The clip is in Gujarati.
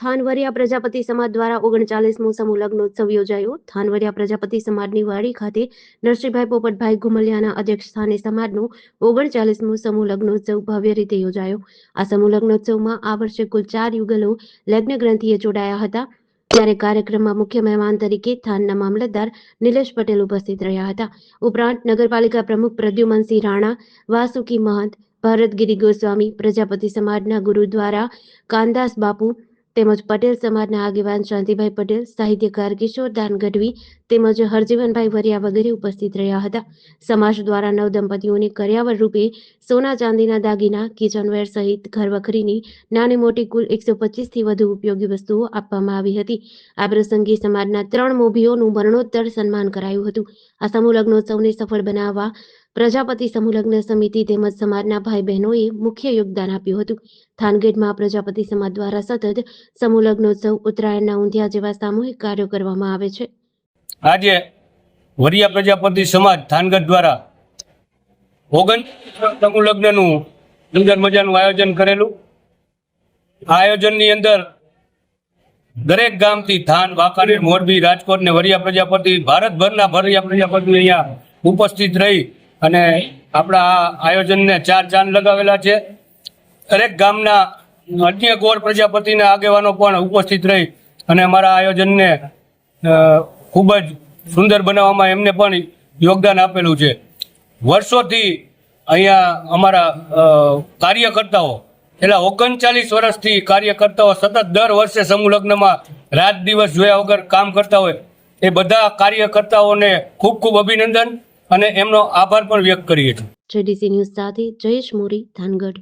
થાનવરિયા પ્રજાપતિ સમાજ દ્વારા 39મો સમૂહ લગ્નોત્સવ યોજાયો. થાનવરિયા પ્રજાપતિ સમાજની વાડી ખાતે નરસિંહભાઈ પોપટભાઈ ઘુમલિયાના અધ્યક્ષસ્થાને સમાજનો 39મો સમૂહ લગ્નોત્સવ ભવ્ય રીતે યોજાયો. આ સમૂહ લગ્નોત્સવમાં આ વર્ષે કુલ 4 યુગલો લગ્ન ગ્રંથિએ જોડાયા હતા. ત્યારે કાર્યક્રમમાં મુખ્ય મહેમાન તરીકે થાનના મામલતદાર નિલેશ પટેલ ઉપસ્થિત રહ્યા હતા. ઉપરાંત નગરપાલિકા પ્રમુખ પ્રદ્યુમનસિંહ રાણા, વાસુકી મહંત, ભરતગીરી ગોસ્વામી, પ્રજાપતિ સમાજના ગુરુદ્વારા કાનદાસ બાપુ તેમજ પટેલ સમાજના આગેવાન શાંતિભાઈ પટેલ, સાહિત્યકાર કિશોરદાન ગઢવી તેમજ હરજીવનભાઈ વરિયા વગેરે ઉપસ્થિત રહ્યા હતા. સમાજ દ્વારા નવદંપતીઓને કર્યાવર રૂપે સોના ચાંદીના દાગીના, કિચનવેર સહિત ઘરવખરીની નાની મોટી કુલ 125થી વધુ ઉપયોગી વસ્તુઓ આપવામાં આવી હતી. આ પ્રસંગે સમાજના 3 મોભીઓનું મરણોત્તર સન્માન કરાયું હતું. આ સમૂહ લગ્નોત્સવને સફળ બનાવવા પ્રજાપતિ સમૂહ લગ્ન સમિતિ તેમજ સમાજના ભાઈ બહેનોએ મુખ્ય યોગદાન આપ્યું હતું. થાનગઢમાં પ્રજાપતિ સમાજ દ્વારા સતત સમૂહ લગ્નોત્સવ, ઉત્તરાયણના ઊંધિયા જેવા સામૂહિક કાર્યો કરવામાં આવે છે. આજે વરિયા પ્રજાપતિ સમાજ થાનગઢ દ્વારા 39 સમૂહ લગ્નનું સુંદર મજાનું આયોજન કરેલું. આ આયોજનની અંદર દરેક ગામથી થાન, વાંકાનેર, મોરબી, રાજકોટ ને વરિયા પ્રજાપતિ, ભારતભરના વરિયા પ્રજાપતિ અહીંયા ઉપસ્થિત રહી અને આપણા આ આયોજનને 4 ચાંદ લગાવેલા છે. દરેક ગામના અન્ય ગોળ પ્રજાપતિના આગેવાનો પણ ઉપસ્થિત રહી અને અમારા આયોજનને ખૂબ જ સુંદર બનાવવામાં એમને પણ યોગદાન આપેલું છે. વર્ષોથી અહીંયા અમારા કાર્યકર્તાઓ છેલ્લા 39 વર્ષથી કાર્યકર્તાઓ સતત દર વર્ષે સમૂહ લગ્નમાં રાત દિવસ જોયા વગર કામ કરતા હોય એ બધા કાર્યકર્તાઓને ખૂબ ખૂબ અભિનંદન અને એમનો આભાર પણ વ્યક્ત કરીએ છીએ. JDC ન્યૂઝ સાથે જયેશ મોરી, થાનગઢ.